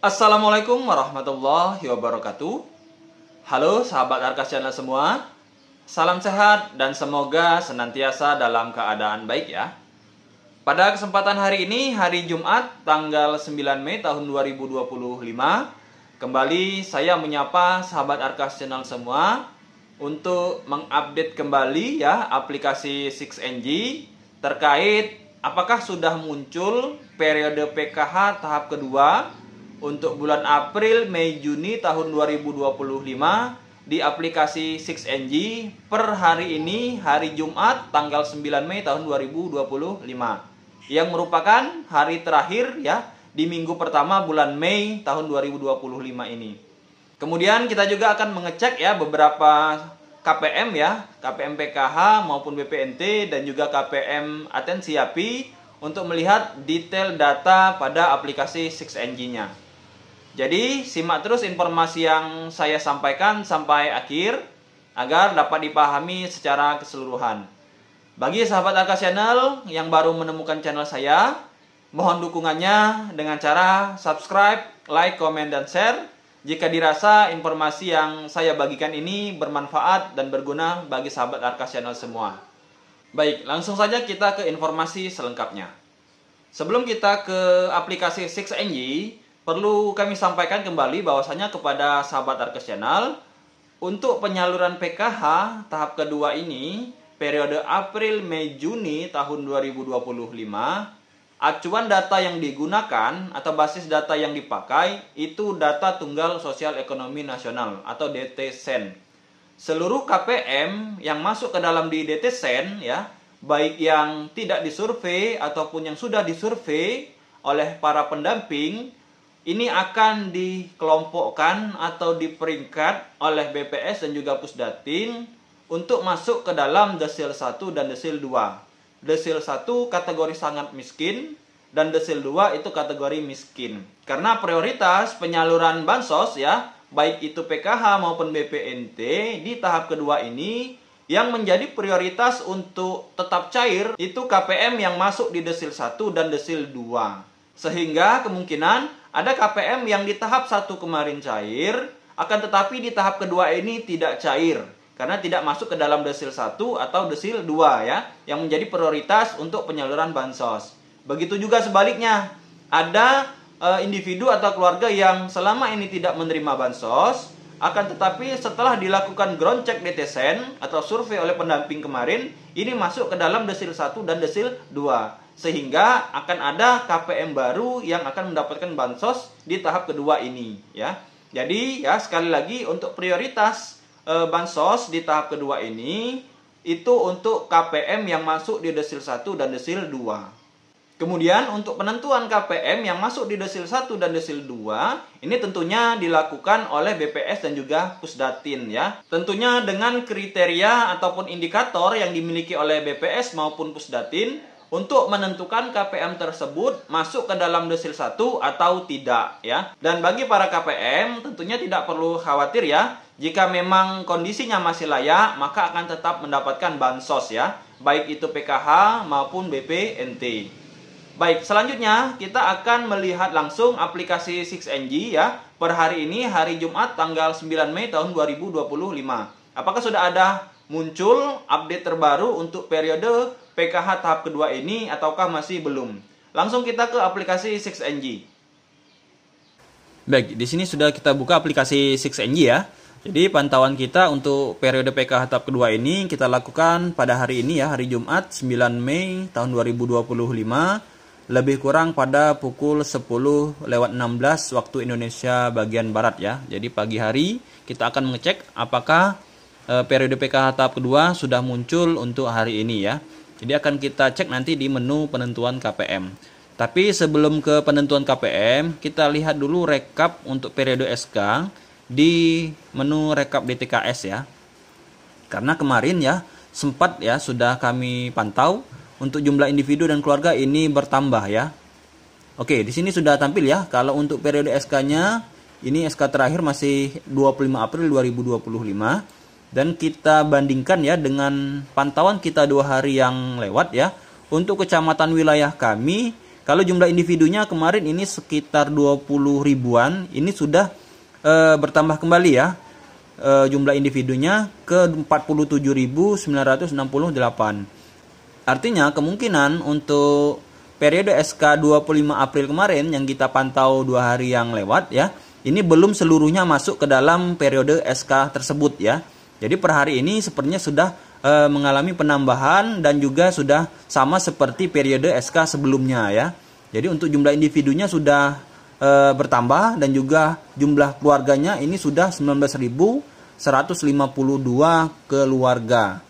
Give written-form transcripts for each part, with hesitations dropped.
Assalamualaikum warahmatullahi wabarakatuh. Halo sahabat Arkas Channel semua. Salam sehat dan semoga senantiasa dalam keadaan baik ya. Pada kesempatan hari ini, hari Jumat tanggal 9 Mei tahun 2025, kembali saya menyapa sahabat Arkas Channel semua untuk mengupdate kembali ya aplikasi 6NG terkait apakah sudah muncul periode PKH tahap kedua untuk bulan April, Mei, Juni tahun 2025 di aplikasi 6NG per hari ini, hari Jumat tanggal 9 Mei tahun 2025 yang merupakan hari terakhir ya di minggu pertama bulan Mei tahun 2025 ini. Kemudian kita juga akan mengecek ya beberapa KPM ya, KPM PKH maupun BPNT dan juga KPM Atensi API untuk melihat detail data pada aplikasi 6NG-nya. Jadi simak terus informasi yang saya sampaikan sampai akhir agar dapat dipahami secara keseluruhan. Bagi sahabat Arkas Channel yang baru menemukan channel saya, mohon dukungannya dengan cara subscribe, like, komen, dan share jika dirasa informasi yang saya bagikan ini bermanfaat dan berguna bagi sahabat Arkas Channel semua. Baik, langsung saja kita ke informasi selengkapnya. Sebelum kita ke aplikasi 6NG, perlu kami sampaikan kembali bahwasanya kepada sahabat Arkas Channel, untuk penyaluran PKH tahap kedua ini, periode April, Mei, Juni tahun 2025, acuan data yang digunakan atau basis data yang dipakai itu data Tunggal Sosial Ekonomi Nasional atau DTSEN. Seluruh KPM yang masuk ke dalam di DTSEN ya, baik yang tidak disurvei ataupun yang sudah disurvei oleh para pendamping, ini akan dikelompokkan atau diperingkat oleh BPS dan juga Pusdatin untuk masuk ke dalam desil 1 dan desil 2. Desil 1 kategori sangat miskin dan desil 2 itu kategori miskin. Karena prioritas penyaluran bansos ya, baik itu PKH maupun BPNT di tahap kedua ini, yang menjadi prioritas untuk tetap cair itu KPM yang masuk di desil 1 dan desil 2. Sehingga kemungkinan ada KPM yang di tahap 1 kemarin cair, akan tetapi di tahap kedua ini tidak cair karena tidak masuk ke dalam desil 1 atau desil 2 ya, yang menjadi prioritas untuk penyaluran bansos. Begitu juga sebaliknya, ada individu atau keluarga yang selama ini tidak menerima bansos, akan tetapi setelah dilakukan ground check DTSEN atau survei oleh pendamping kemarin, ini masuk ke dalam desil 1 dan desil 2. Sehingga akan ada KPM baru yang akan mendapatkan bansos di tahap kedua ini ya. Jadi ya sekali lagi untuk prioritas bansos di tahap kedua ini itu untuk KPM yang masuk di desil 1 dan desil 2. Kemudian untuk penentuan KPM yang masuk di desil 1 dan desil 2 ini tentunya dilakukan oleh BPS dan juga Pusdatin ya. Tentunya dengan kriteria ataupun indikator yang dimiliki oleh BPS maupun Pusdatin untuk menentukan KPM tersebut masuk ke dalam desil 1 atau tidak ya. Dan bagi para KPM tentunya tidak perlu khawatir ya. Jika memang kondisinya masih layak, maka akan tetap mendapatkan bansos ya, baik itu PKH maupun BPNT. Baik, selanjutnya kita akan melihat langsung aplikasi 6NG ya per hari ini, hari Jumat tanggal 9 Mei tahun 2025. Apakah sudah ada muncul update terbaru untuk periode PKH tahap kedua ini ataukah masih belum? Langsung kita ke aplikasi 6NG. Baik, di sini sudah kita buka aplikasi 6NG ya. Jadi pantauan kita untuk periode PKH tahap kedua ini kita lakukan pada hari ini ya, hari Jumat 9 Mei tahun 2025, lebih kurang pada pukul 10:16 waktu Indonesia bagian Barat ya. Jadi pagi hari kita akan mengecek apakah periode PKH tahap kedua sudah muncul untuk hari ini ya. Jadi akan kita cek nanti di menu penentuan KPM. Tapi sebelum ke penentuan KPM, kita lihat dulu rekap untuk periode SK di menu rekap DTKS ya. Karena kemarin ya sempat ya sudah kami pantau untuk jumlah individu dan keluarga ini bertambah ya. Oke, di sini sudah tampil ya. Kalau untuk periode SK-nya ini SK terakhir masih 25 April 2025. Dan kita bandingkan ya dengan pantauan kita 2 hari yang lewat ya. Untuk kecamatan wilayah kami Kalau jumlah individunya kemarin ini sekitar 20 ribuan, ini sudah bertambah kembali ya. Jumlah individunya ke 47.968. Artinya kemungkinan untuk periode SK 25 April kemarin yang kita pantau 2 hari yang lewat ya, ini belum seluruhnya masuk ke dalam periode SK tersebut ya. Jadi per hari ini sepertinya sudah mengalami penambahan dan juga sudah sama seperti periode SK sebelumnya ya. Jadi untuk jumlah individunya sudah bertambah dan juga jumlah keluarganya ini sudah 19.152 keluarga.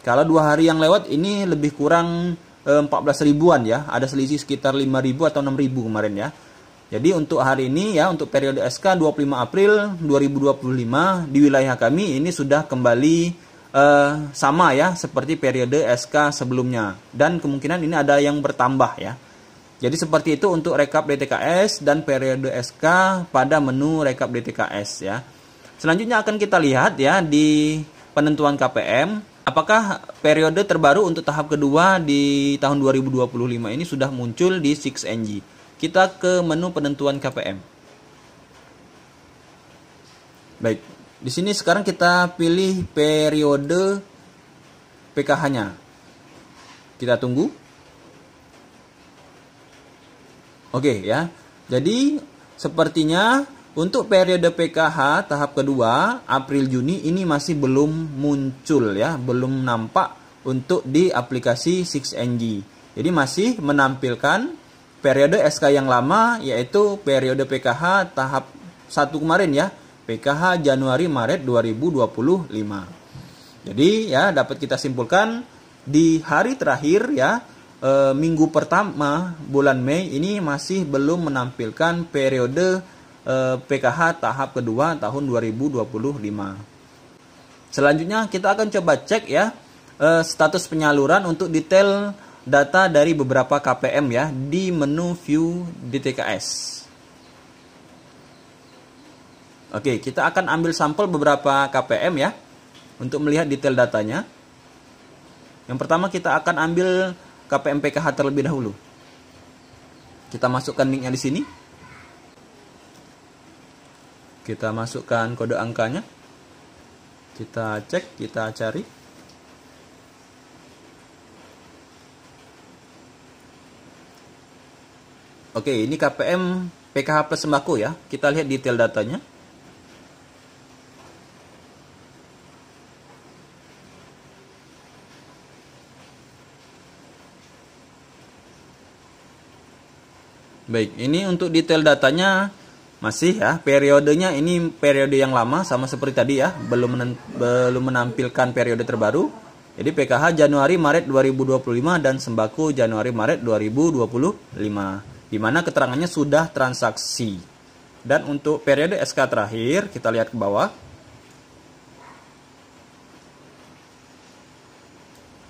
Kalau 2 hari yang lewat ini lebih kurang 14 ribuan ya. Ada selisih sekitar 5.000 atau 6.000 kemarin ya. Jadi untuk hari ini ya, untuk periode SK 25 April 2025 di wilayah kami ini sudah kembali sama ya seperti periode SK sebelumnya. Dan kemungkinan ini ada yang bertambah ya. Jadi seperti itu untuk rekap DTKS dan periode SK pada menu rekap DTKS ya. Selanjutnya akan kita lihat ya di penentuan KPM. Apakah periode terbaru untuk tahap kedua di tahun 2025 ini sudah muncul di 6NG. Kita ke menu penentuan KPM. Baik, di sini sekarang kita pilih periode PKH-nya. Kita tunggu. Oke ya, jadi sepertinya untuk periode PKH tahap kedua April-Juni ini masih belum muncul ya, belum nampak untuk di aplikasi 6NG. Jadi masih menampilkan periode SK yang lama yaitu periode PKH tahap 1 kemarin ya, PKH Januari-Maret 2025. Jadi ya dapat kita simpulkan di hari terakhir ya, minggu pertama bulan Mei ini masih belum menampilkan periode PKH tahap kedua tahun 2025. Selanjutnya kita akan coba cek ya status penyaluran untuk detail data dari beberapa KPM ya di menu view DTKS. Oke, kita akan ambil sampel beberapa KPM ya untuk melihat detail datanya. Yang pertama kita akan ambil KPM PKH terlebih dahulu. Kita masukkan linknya di sini. Kita masukkan kode angkanya. Kita cek, kita cari. Oke, ini KPM PKH plus sembako ya. Kita lihat detail datanya. Baik, ini untuk detail datanya masih ya, periodenya ini periode yang lama sama seperti tadi ya, belum menampilkan periode terbaru. Jadi PKH Januari-Maret 2025 dan sembako Januari-Maret 2025. Di mana keterangannya sudah transaksi. Dan untuk periode SK terakhir, kita lihat ke bawah.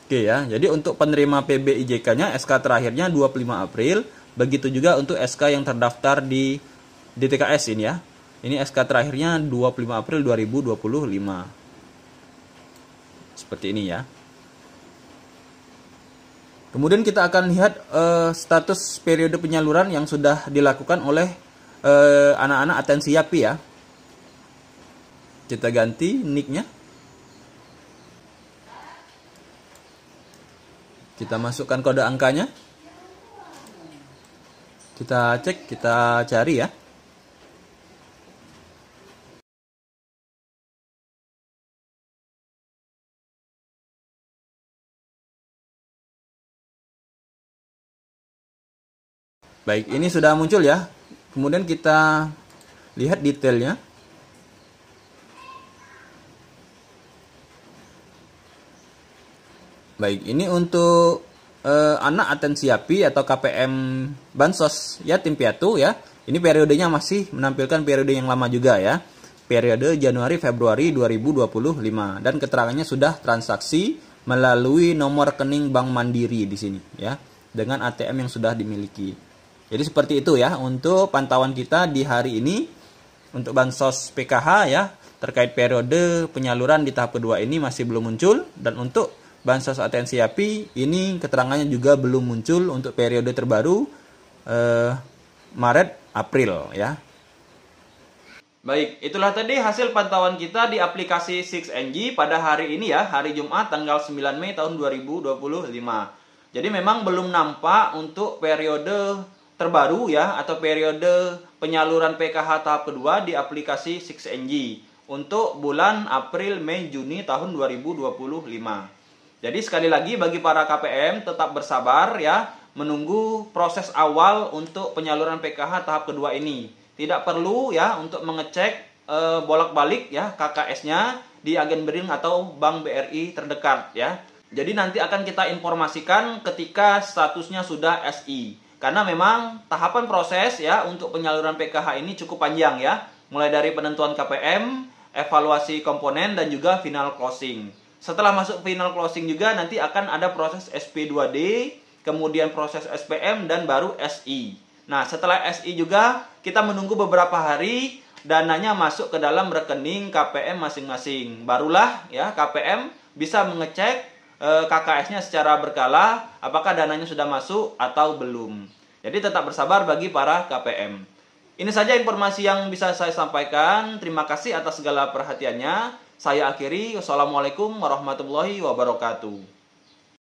Oke ya, jadi untuk penerima PBIJK-nya SK terakhirnya 25 April. Begitu juga untuk SK yang terdaftar di DTKS ini ya. Ini SK terakhirnya 25 April 2025. Seperti ini ya. Kemudian kita akan lihat status periode penyaluran yang sudah dilakukan oleh anak-anak atensi YAPI ya. Kita ganti nicknya. Kita masukkan kode angkanya. Kita cek, kita cari ya. Baik, ini sudah muncul ya. Kemudian kita lihat detailnya. Baik, ini untuk anak atensi YAPI atau KPM Bansos ya, tim piatu ya. Ini periodenya masih menampilkan periode yang lama juga ya. Periode Januari-Februari 2025 dan keterangannya sudah transaksi melalui nomor rekening Bank Mandiri di sini ya, dengan ATM yang sudah dimiliki. Jadi seperti itu ya untuk pantauan kita di hari ini untuk Bansos PKH ya, terkait periode penyaluran di tahap kedua ini masih belum muncul. Dan untuk Bansos Atensi YAPI ini keterangannya juga belum muncul untuk periode terbaru Maret April ya. Baik, itulah tadi hasil pantauan kita di aplikasi 6NG pada hari ini ya, hari Jumat tanggal 9 Mei tahun 2025. Jadi memang belum nampak untuk periode terbaru ya, atau periode penyaluran PKH tahap kedua di aplikasi 6NG untuk bulan April, Mei, Juni tahun 2025. Jadi sekali lagi bagi para KPM tetap bersabar ya, menunggu proses awal untuk penyaluran PKH tahap kedua ini. Tidak perlu ya untuk mengecek bolak-balik ya KKS-nya di agen BRIN atau Bank BRI terdekat ya. Jadi nanti akan kita informasikan ketika statusnya sudah SI. Karena memang tahapan proses ya untuk penyaluran PKH ini cukup panjang ya. Mulai dari penentuan KPM, evaluasi komponen, dan juga final closing. Setelah masuk final closing juga nanti akan ada proses SP2D, kemudian proses SPM, dan baru SI. Nah, setelah SI juga kita menunggu beberapa hari dananya masuk ke dalam rekening KPM masing-masing. Barulah ya KPM bisa mengecek KKS-nya secara berkala apakah dananya sudah masuk atau belum. Jadi tetap bersabar bagi para KPM. Ini saja informasi yang bisa saya sampaikan. Terima kasih atas segala perhatiannya. Saya akhiri. Wassalamualaikum warahmatullahi wabarakatuh.